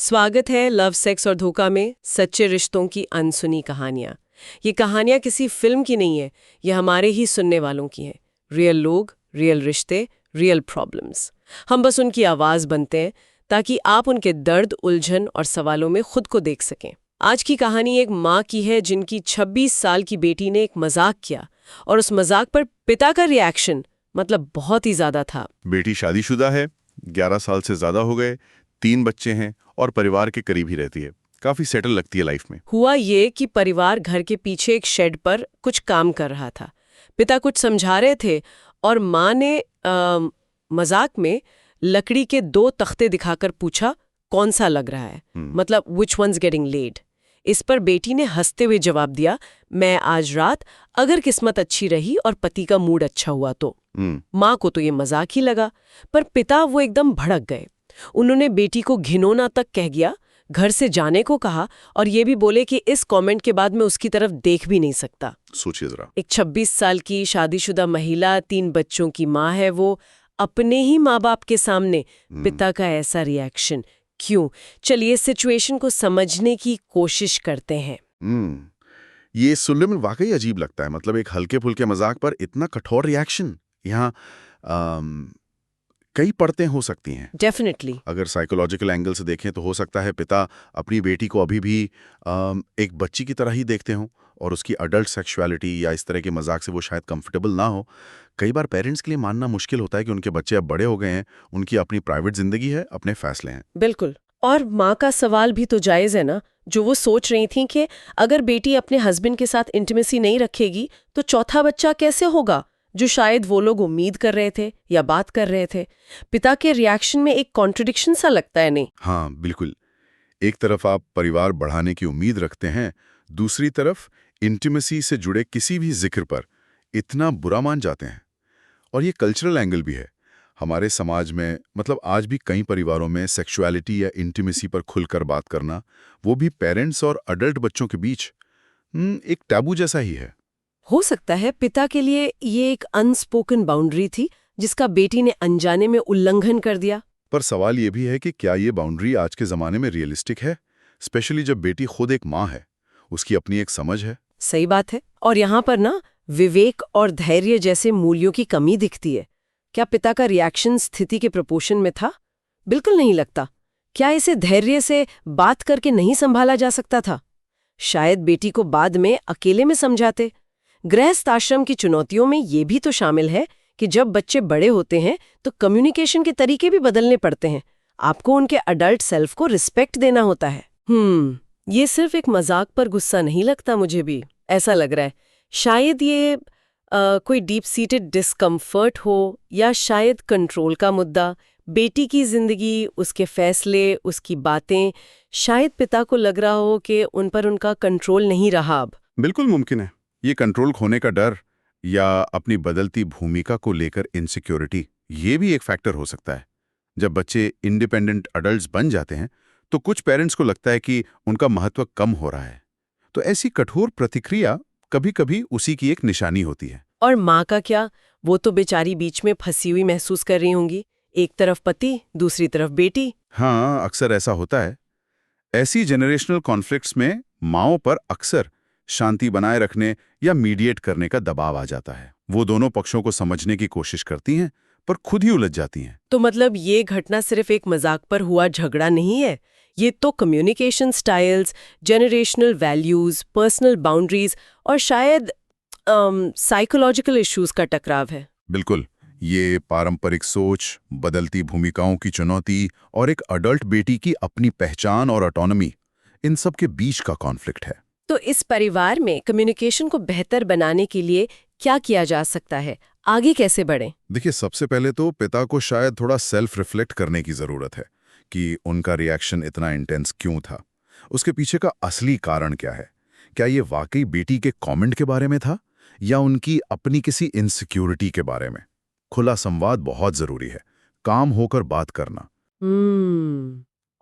स्वागत है love sex और धोखा में सच्चे रिश्तों की अनसुनी कहानियां। ये कहानियां किसी फिल्म की नहीं है, ये हमारे ही सुनने वालों की हैं। रियल लोग, रियल रिश्ते, रियल प्रॉब्लम्स। हम बस उनकी आवाज बनते हैं ताकि आप उनके दर्द, उलझन और सवालों में खुद को देख सकें। आज की कहानी एक माँ की है जिनकी 26 साल की बेटी ने एक मजाक किया और उस मजाक पर पिता का रिएक्शन मतलब बहुत ही ज्यादा था। बेटी शादीशुदा है, 11 साल से ज्यादा हो गए, 3 बच्चे हैं और परिवार के करीब ही रहती है। काफी सेटल लगती है लाइफ में। हुआ ये कि परिवार घर के पीछे एक शेड पर कुछ काम कर रहा था। पिता कुछ समझा रहे थे और माँ ने मजाक में लकड़ी के 2 तख्ते दिखाकर पूछा, कौन सा लग रहा है, मतलब विच वंस गेटिंग लेड। इस पर बेटी ने हंसते हुए जवाब दिया, मैं आज रात अगर किस्मत अच्छी रही और पति का मूड अच्छा हुआ तो। माँ को तो ये मजाक ही लगा, पर पिता वो एकदम भड़क गए। उन्होंने बेटी को घिनौना तक कह गया, घर से जाने को कहा और ये भी बोले कि इस कमेंट के बाद मैं उसकी तरफ देख भी नहीं सकता। सोचिए जरा, एक 26 साल की शादीशुदा महिला, 3 बच्चों की माँ है वो, अपने ही माँ बाप के सामने पिता का ऐसा रिएक्शन क्यों? चलिए सिचुएशन को समझने की कोशिश करते हैं। ये सुनने में वाकई अजीब लगता है। मतलब एक हल्के फुल्के मजाक पर इतना कठोर रिएक्शन। यहाँ कई परतें हो सकती हैं। डेफिनेटली। अगर साइकोलॉजिकल एंगल से देखें तो हो सकता है पिता अपनी बेटी को अभी भी एक बच्ची की तरह ही देखते हों और उसकी अडल्ट सेक्सुअलिटी या इस तरह के मजाक से वो शायद कंफर्टेबल ना हो। कई बार पेरेंट्स के लिए मानना मुश्किल होता है कि उनके बच्चे अब बड़े हो गए हैं, उनकी अपनी प्राइवेट जिंदगी है, अपने फैसले हैं। बिल्कुल। और माँ का सवाल भी तो जायज है ना, जो वो सोच रही थी कि अगर बेटी अपने हस्बैंड के साथ इंटीमेसी नहीं रखेगी तो चौथा बच्चा कैसे होगा, जो शायद वो लोग उम्मीद कर रहे थे या बात कर रहे थे। पिता के रिएक्शन में एक कॉन्ट्रडिक्शन सा लगता है, नहीं? हाँ बिल्कुल। एक तरफ आप परिवार बढ़ाने की उम्मीद रखते हैं, दूसरी तरफ इंटीमेसी से जुड़े किसी भी जिक्र पर इतना बुरा मान जाते हैं। और ये कल्चरल एंगल भी है। हमारे समाज में मतलब आज भी कई परिवारों में सेक्सुअलिटी या इंटीमेसी पर खुलकर बात करना, वो भी पेरेंट्स और अडल्ट बच्चों के बीच एक टैबू जैसा ही है। हो सकता है पिता के लिए ये एक अनस्पोकन बाउंड्री थी जिसका बेटी ने अनजाने में उल्लंघन कर दिया। पर सवाल ये भी है कि क्या ये बाउंड्री आज के ज़माने में रियलिस्टिक है, स्पेशली जब बेटी खुद एक माँ है, उसकी अपनी एक समझ है। सही बात है। और यहाँ पर ना विवेक और धैर्य जैसे मूल्यों की कमी दिखती है। क्या पिता का रिएक्शन स्थिति के प्रोपोर्शन में था? बिल्कुल नहीं लगता। क्या इसे धैर्य से बात करके नहीं संभाला जा सकता था? शायद बेटी को बाद में अकेले में समझाते। गृहस्थ आश्रम की चुनौतियों में ये भी तो शामिल है कि जब बच्चे बड़े होते हैं तो कम्युनिकेशन के तरीके भी बदलने पड़ते हैं। आपको उनके अडल्ट सेल्फ को रिस्पेक्ट देना होता है। ये सिर्फ एक मजाक पर गुस्सा नहीं लगता, मुझे भी ऐसा लग रहा है। शायद ये कोई डीप सीटेड डिस्कम्फर्ट हो या शायद कंट्रोल का मुद्दा। बेटी की जिंदगी, उसके फैसले, उसकी बातें, शायद पिता को लग रहा हो कि उन पर उनका कंट्रोल नहीं रहा अब। बिल्कुल मुमकिन है। ये कंट्रोल खोने का डर या अपनी बदलती भूमिका को लेकर इनसिक्योरिटी, ये भी एक फैक्टर हो सकता है। जब बच्चे इंडिपेंडेंट अडल्ट्स बन जाते हैं तो कुछ पेरेंट्स को लगता है कि उनका महत्व कम हो रहा है। तो ऐसी कठोर प्रतिक्रिया कभी-कभी उसी की एक निशानी होती है। और माँ का क्या? वो तो बेचारी बीच में फंसी हुई महसूस कर रही होंगी। एक तरफ पति, दूसरी तरफ बेटी। हाँ, अक्सर ऐसा होता है। ऐसी जेनरेशनल कॉन्फ्लिक्ट्स में माँओं पर अक्सर शांति बनाए रखने या मीडिएट करने का दबाव आ जाता है। वो दोनों पक्षों को समझने की कोशिश करती हैं, पर खुद ही उलझ जाती हैं। तो मतलब ये घटना सिर्फ एक मजाक पर हुआ झगड़ा नहीं है। ये तो communication styles, generational values, personal boundaries और शायद साइकोलॉजिकल इश्यूज का टकराव है। बिल्कुल। ये पारंपरिक सोच, बदलती भूमिकाओं की चुनौती और एक अडल्ट बेटी की अपनी पहचान और ऑटोनॉमी, इन सब के बीच का कॉन्फ्लिक्ट है। तो इस परिवार में कम्युनिकेशन को बेहतर बनाने के लिए क्या किया जा सकता है? आगे कैसे बढ़ें? देखिए, सबसे पहले तो पिता को शायद थोड़ा सेल्फ रिफ्लेक्ट करने की जरूरत है कि उनका रिएक्शन इतना इंटेंस क्यों था। उसके पीछे का असली कारण क्या है? क्या ये वाकई बेटी के कमेंट के बारे में था या उनकी अपनी किसी इनसिक्योरिटी के बारे में? खुला संवाद बहुत जरूरी है, काम होकर बात करना।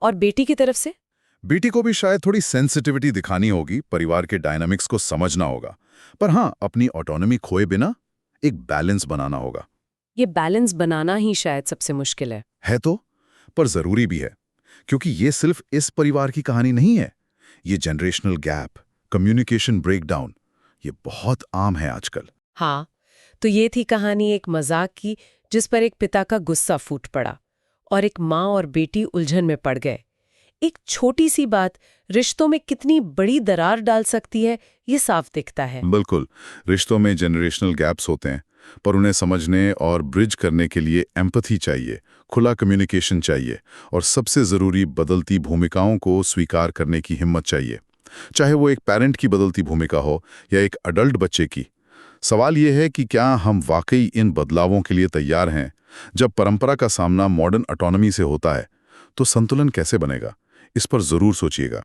और बेटी की तरफ से? बेटी को भी शायद थोड़ी सेंसिटिविटी दिखानी होगी, परिवार के डायनामिक्स को समझना होगा। पर हाँ, अपनी ऑटोनॉमी खोए बिना एक बैलेंस बनाना होगा। ये बैलेंस बनाना ही शायद सबसे मुश्किल है। तो, पर जरूरी भी है, क्योंकि ये सिर्फ इस परिवार की कहानी नहीं है। ये जनरेशनल गैप, कम्युनिकेशन ब्रेकडाउन, ये बहुत आम है आजकल। हाँ, तो ये थी कहानी एक मजाक की, जिस पर एक पिता का गुस्सा फूट पड़ा और एक माँ और बेटी उलझन में पड़ गए। एक छोटी सी बात रिश्तों में कितनी बड़ी दरार डाल सकती है, ये साफ दिखता है। बिल्कुल, रिश्तों में जनरेशनल गैप्स होते हैं, पर उन्हें समझने और ब्रिज करने के लिए एम्पैथी चाहिए, खुला कम्युनिकेशन चाहिए और सबसे ज़रूरी बदलती भूमिकाओं को स्वीकार करने की हिम्मत चाहिए। चाहे वो एक पेरेंट की बदलती भूमिका हो या एक अडल्ट बच्चे की। सवाल ये है कि क्या हम वाकई इन बदलावों के लिए तैयार हैं? जब परंपरा का सामना मॉडर्न ऑटोनॉमी से होता है, तो संतुलन कैसे बनेगा? इस पर ज़रूर सोचिएगा।